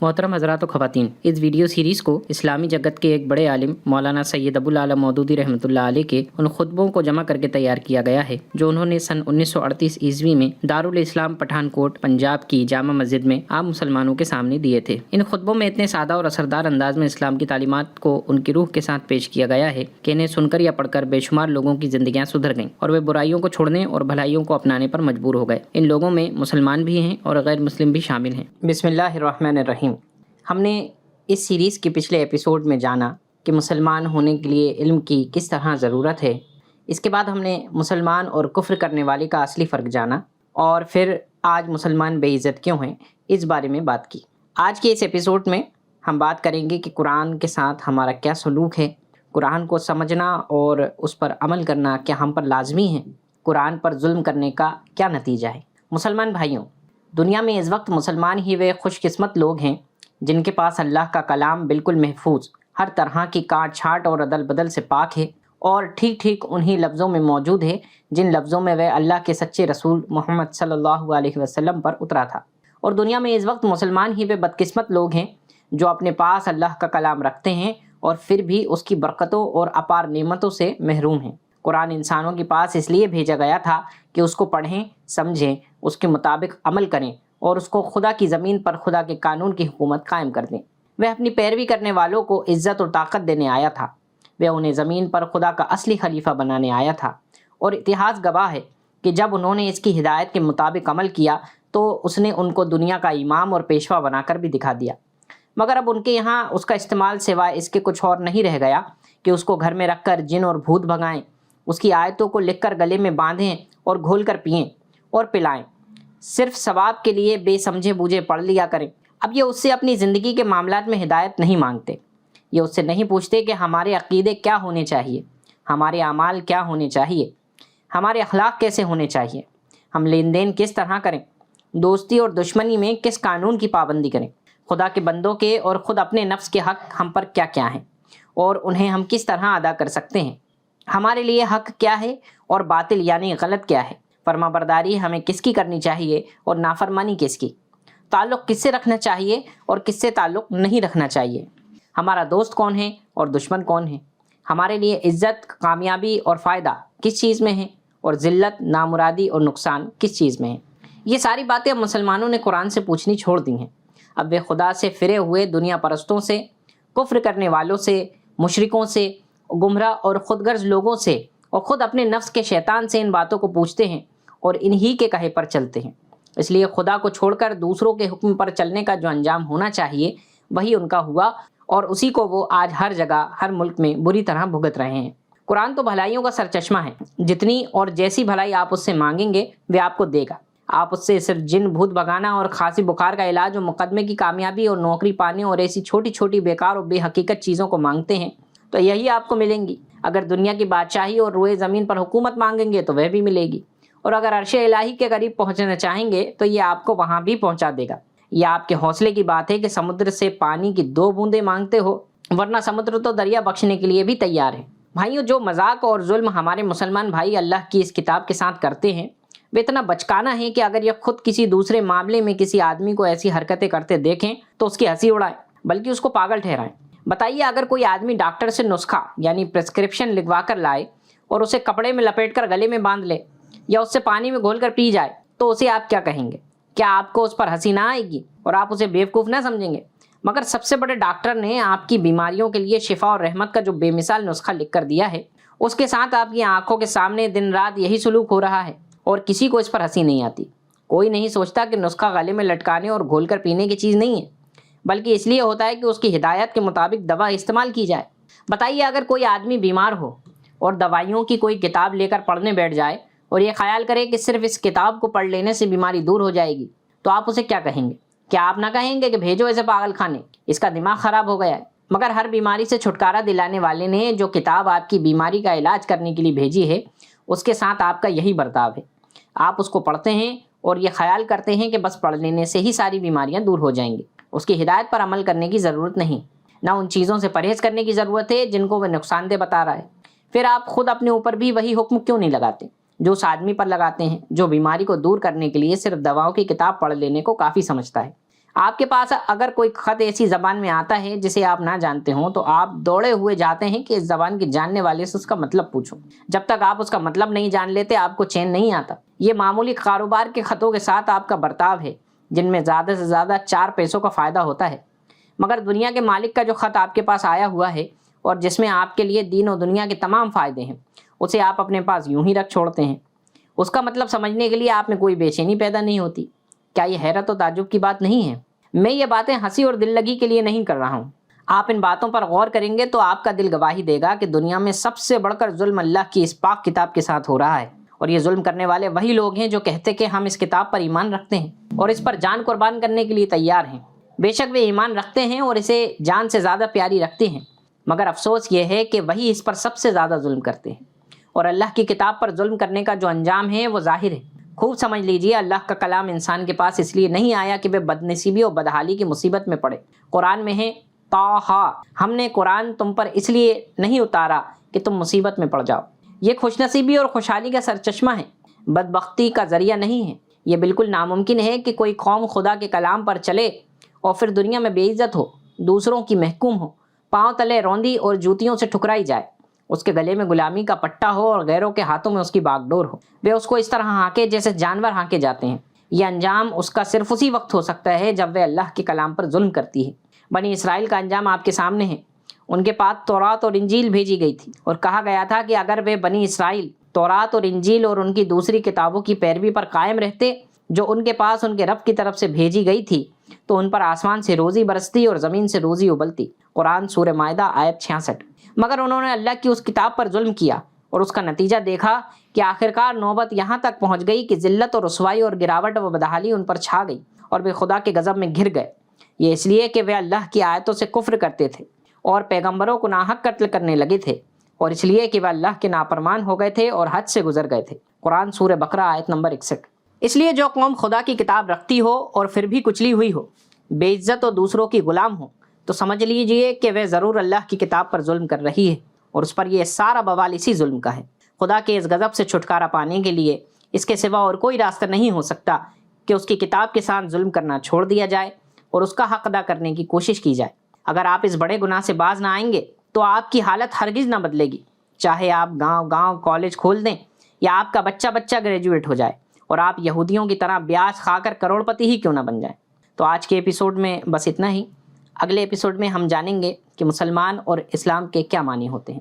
मोहतरम हज़रात व ख़वातीन, इस वीडियो सीरीज़ को इस्लामी जगत के एक बड़े आलिम मौलाना सैयद अबुल आला मौदूदी रहमतुल्लाह अलैह के उन खुतबों को जमा करके तैयार किया गया है जो उन्होंने सन 1938 ईस्वी में दारुल इस्लाम पठानकोट पंजाब की जामा मस्जिद में आम मुसलमानों के सामने दिए थे। इन खुतबों में इतने सादा और असरदार अंदाज में इस्लाम की तालीमात को उनकी रूह के साथ पेश किया गया है कि इन्हें सुनकर या पढ़कर बेशुमार लोगों की ज़िंदगियाँ सुधर गईं और वे बुराइयों को छोड़ने और भलाइयों को अपनाने पर मजबूर हो गए। इन लोगों में मुसलमान भी हैं और गैर मुस्लिम भी शामिल हैं। बिस्मिल्लाहिर्रहमानिर्रहीम। हमने इस सीरीज़ के पिछले एपिसोड में जाना कि मुसलमान होने के लिए इल्म की किस तरह ज़रूरत है। इसके बाद हमने मुसलमान और कुफ्र करने वाले का असली फ़र्क जाना और फिर आज मुसलमान बेइज्जत क्यों हैं इस बारे में बात की। आज के इस एपिसोड में हम बात करेंगे कि कुरान के साथ हमारा क्या सलूक है, कुरान को समझना और उस पर अमल करना क्या हम पर लाजमी है, कुरान पर जुल्म करने का क्या नतीजा है। मुसलमान भाइयों, दुनिया में इस वक्त मुसलमान ही वे खुशकिस्मत लोग हैं जिनके पास अल्लाह का कलाम बिल्कुल महफूज, हर तरह की काट छाट और अदल बदल से पाक है और ठीक ठीक उन्हीं लफ्ज़ों में मौजूद है जिन लफ्ज़ों में वह अल्लाह के सच्चे रसूल मोहम्मद सल्लल्लाहु अलैहि वसल्लम पर उतरा था। और दुनिया में इस वक्त मुसलमान ही वे बदकिस्मत लोग हैं जो अपने पास अल्लाह का कलाम रखते हैं और फिर भी उसकी बरकतों और अपार नेमतों से महरूम हैं। कुरान इंसानों के पास इसलिए भेजा गया था कि उसको पढ़ें, समझें, उसके मुताबिक अमल करें और उसको खुदा की ज़मीन पर खुदा के कानून की हुकूमत कायम कर दें। वह अपनी पैरवी करने वालों को इज़्ज़त और ताकत देने आया था। वह उन्हें ज़मीन पर खुदा का असली खलीफा बनाने आया था और इतिहास गवाह है कि जब उन्होंने इसकी हिदायत के मुताबिक अमल किया तो उसने उनको दुनिया का इमाम और पेशवा बनाकर भी दिखा दिया। मगर अब उनके यहाँ उसका इस्तेमाल सिवाय इसके कुछ और नहीं रह गया कि उसको घर में रख कर जिन और भूत भगाएं, उसकी आयतों को लिख कर गले में बांधें और घोल कर पिएँ और पिलाएं, सिर्फ सवाब के लिए बेसमझे बूझे पढ़ लिया करें। अब ये उससे अपनी ज़िंदगी के मामलात में हिदायत नहीं मांगते। ये उससे नहीं पूछते कि हमारे अक़ीदे क्या होने चाहिए, हमारे अमाल क्या होने चाहिए, हमारे अखलाक कैसे होने चाहिए, हम लेन देन किस तरह करें, दोस्ती और दुश्मनी में किस कानून की पाबंदी करें, खुदा के बंदों के और ख़ुद अपने नफ्स के हक़ हम पर क्या क्या हैं और उन्हें हम किस तरह अदा कर सकते हैं, हमारे लिए हक़ क्या है और बातिल यानी गलत क्या है, फरमाबरदारी हमें किसकी करनी चाहिए और नाफरमानी किसकी, ताल्लुक़ किससे रखना चाहिए और किससे ताल्लुक़ नहीं रखना चाहिए, हमारा दोस्त कौन है और दुश्मन कौन है, हमारे लिए इज़्ज़त, कामयाबी और फ़ायदा किस चीज़ में है और ज़िल्लत, नामुरादी और नुकसान किस चीज़ में है। ये सारी बातें अब मुसलमानों ने कुरान से पूछनी छोड़ दी हैं। अब वे खुदा से फिरे हुए दुनिया परस्तों से, कुफ्र करने वालों से, मुशरिकों से, गुमराह और खुदगर्ज लोगों से और ख़ुद अपने नफ्स के शैतान से इन बातों को पूछते हैं और इन्हीं के कहे पर चलते हैं। इसलिए खुदा को छोड़कर दूसरों के हुक्म पर चलने का जो अंजाम होना चाहिए वही उनका हुआ और उसी को वो आज हर जगह, हर मुल्क में बुरी तरह भुगत रहे हैं। कुरान तो भलाइयों का सरचश्मा है। जितनी और जैसी भलाई आप उससे मांगेंगे वे आपको देगा। आप उससे सिर्फ जिन भूत भगाना और खांसी बुखार का इलाज और मुकदमे की कामयाबी और नौकरी पाने और ऐसी छोटी छोटी बेकार और बेहकीकत चीज़ों को मांगते हैं तो यही आपको मिलेंगी। अगर दुनिया की बादशाही और रोए ज़मीन पर हुकूमत मांगेंगे तो वह भी मिलेगी और अगर अर्शे इलाही के करीब पहुंचना चाहेंगे तो ये आपको वहां भी पहुंचा देगा। ये आपके हौसले की बात है कि समुद्र से पानी की 2 बूंदें मांगते हो, वरना समुद्र तो दरिया बख्शने के लिए भी तैयार है। भाइयों, जो मजाक और जुल्म हमारे मुसलमान भाई अल्लाह की इस किताब के साथ करते हैं वे इतना बचकाना है कि अगर ये खुद किसी दूसरे मामले में किसी आदमी को ऐसी हरकतें करते देखें तो उसकी हंसी उड़ाएं, बल्कि उसको पागल ठहराएं। बताइए, अगर कोई आदमी डॉक्टर से नुस्खा यानी प्रिस्क्रिप्शन लिखवा कर लाए और उसे कपड़े में लपेट कर गले में बांध ले या उससे पानी में घोल कर पी जाए तो उसे आप क्या कहेंगे? क्या आपको उस पर हंसी ना आएगी और आप उसे बेवकूफ़ ना समझेंगे? मगर सबसे बड़े डॉक्टर ने आपकी बीमारियों के लिए शिफा और रहमत का जो बेमिसाल नुस्खा लिख कर दिया है उसके साथ आपकी आंखों के सामने दिन रात यही सलूक हो रहा है और किसी को इस पर हंसी नहीं आती। कोई नहीं सोचता कि नुस्खा गले में लटकाने और घोल कर पीने की चीज़ नहीं है, बल्कि इसलिए होता है कि उसकी हिदायत के मुताबिक दवा इस्तेमाल की जाए। बताइए, अगर कोई आदमी बीमार हो और दवाइयों की कोई किताब लेकर पढ़ने बैठ जाए और ये ख्याल करे कि सिर्फ इस किताब को पढ़ लेने से बीमारी दूर हो जाएगी तो आप उसे क्या कहेंगे? क्या आप ना कहेंगे कि भेजो इसे पागल खाने, इसका दिमाग ख़राब हो गया है? मगर हर बीमारी से छुटकारा दिलाने वाले ने जो किताब आपकी बीमारी का इलाज करने के लिए भेजी है उसके साथ आपका यही बर्ताव है। आप उसको पढ़ते हैं और ये ख्याल करते हैं कि बस पढ़ लेने से ही सारी बीमारियां दूर हो जाएंगी। उसकी हिदायत पर अमल करने की ज़रूरत नहीं, ना उन चीज़ों से परहेज़ करने की ज़रूरत है जिनको वह नुकसानदेह बता रहा है। फिर आप खुद अपने ऊपर भी वही हुक्म क्यों नहीं लगाते जो उस आदमी पर लगाते हैं जो बीमारी को दूर करने के लिए सिर्फ दवाओं की किताब पढ़ लेने को काफ़ी समझता है? آپ کے پاس اگر کوئی خط ایسی زبان میں آتا ہے جسے آپ نہ جانتے ہوں تو آپ دوڑے ہوئے جاتے ہیں کہ اس زبان کے جاننے والے سے اس کا مطلب پوچھو۔ جب تک آپ اس کا مطلب نہیں جان لیتے آپ کو چین نہیں آتا۔ یہ معمولی کاروبار کے خطوں کے ساتھ آپ کا برتاؤ ہے جن میں زیادہ سے زیادہ 4 پیسوں کا فائدہ ہوتا ہے، مگر دنیا کے مالک کا جو خط آپ کے پاس آیا ہوا ہے اور جس میں آپ کے لیے دین و دنیا کے تمام فائدے ہیں، اسے آپ اپنے پاس یوں ہی رکھ چھوڑتے ہیں۔ اس کا مطلب سمجھنے کے لیے آپ میں کوئی بے چینی پیدا نہیں ہوتی۔ کیا یہ حیرت و تعجب کی بات نہیں ہے؟ میں یہ باتیں ہنسی اور دل لگی کے لیے نہیں کر رہا ہوں۔ آپ ان باتوں پر غور کریں گے تو آپ کا دل گواہی دے گا کہ دنیا میں سب سے بڑھ کر ظلم اللہ کی اس پاک کتاب کے ساتھ ہو رہا ہے، اور یہ ظلم کرنے والے وہی لوگ ہیں جو کہتے کہ ہم اس کتاب پر ایمان رکھتے ہیں اور اس پر جان قربان کرنے کے لیے تیار ہیں۔ بے شک وہ ایمان رکھتے ہیں اور اسے جان سے زیادہ پیاری رکھتے ہیں، مگر افسوس یہ ہے کہ وہی اس پر سب سے زیادہ ظلم کرتے ہیں، اور اللہ کی کتاب پر ظلم کرنے کا جو انجام ہے وہ ظاہر ہے۔ خوب سمجھ لیجئے، اللہ کا کلام انسان کے پاس اس لیے نہیں آیا کہ وہ بدنصیبی اور بدحالی کی مصیبت میں پڑے۔ قرآن میں ہے طٰہٰ، ہم نے قرآن تم پر اس لیے نہیں اتارا کہ تم مصیبت میں پڑ جاؤ۔ یہ خوش نصیبی اور خوشحالی کا سرچشمہ ہے، بدبختی کا ذریعہ نہیں ہے۔ یہ بالکل ناممکن ہے کہ کوئی قوم خدا کے کلام پر چلے اور پھر دنیا میں بے عزت ہو، دوسروں کی محکوم ہو، پاؤں تلے روندی اور جوتیوں سے ٹھکرائی جائے، اس کے گلے میں غلامی کا پٹا ہو اور غیروں کے ہاتھوں میں اس کی باغ ڈور ہو، وہ اس کو اس طرح ہانکے جیسے جانور ہانکے جاتے ہیں۔ یہ انجام اس کا صرف اسی وقت ہو سکتا ہے جب وہ اللہ کے کلام پر ظلم کرتی ہے۔ بنی اسرائیل کا انجام آپ کے سامنے ہے۔ ان کے پاس تورات اور انجیل بھیجی گئی تھی اور کہا گیا تھا کہ اگر وہ بنی اسرائیل تورات اور انجیل اور ان کی دوسری کتابوں کی پیروی پر قائم رہتے جو ان کے پاس ان کے رب کی طرف سے بھیجی گئی تھی تو ان پر آسمان سے روزی برستی اور زمین سے روزی ابلتی۔ قرآن سورہ مائدہ آیت 66۔ مگر انہوں نے اللہ کی اس کتاب پر ظلم کیا اور اس کا نتیجہ دیکھا کہ آخرکار نوبت یہاں تک پہنچ گئی کہ ذلت اور رسوائی اور گراوٹ و بدحالی ان پر چھا گئی اور وہ خدا کے غضب میں گر گئے۔ یہ اس لیے کہ وہ اللہ کی آیتوں سے کفر کرتے تھے اور پیغمبروں کو ناحق قتل کرنے لگے تھے، اور اس لیے کہ وہ اللہ کے نافرمان ہو گئے تھے اور حد سے گزر گئے تھے۔ قرآن سورہ بقرہ آیت نمبر 61۔ اس لیے جو قوم خدا کی کتاب رکھتی ہو اور پھر بھی کچلی ہوئی ہو، بے عزت اور دوسروں کی غلام ہو، تو سمجھ لیجئے کہ وہ ضرور اللہ کی کتاب پر ظلم کر رہی ہے، اور اس پر یہ سارا بوال اسی ظلم کا ہے۔ خدا کے اس غضب سے چھٹکارا پانے کے لیے اس کے سوا اور کوئی راستہ نہیں ہو سکتا کہ اس کی کتاب کے ساتھ ظلم کرنا چھوڑ دیا جائے اور اس کا حق ادا کرنے کی کوشش کی جائے۔ اگر آپ اس بڑے گناہ سے باز نہ آئیں گے تو آپ کی حالت ہرگز نہ بدلے گی، چاہے آپ گاؤں کالج کھول دیں یا آپ کا بچہ گریجویٹ ہو جائے اور آپ یہودیوں کی طرح بیاج کھا کر کروڑ پتی ہی کیوں نہ بن جائیں۔ تو آج کے ایپیسوڈ میں بس اتنا ہی۔ اگلے ایپیسوڈ میں ہم جانیں گے کہ مسلمان اور اسلام کے کیا معنی ہوتے ہیں۔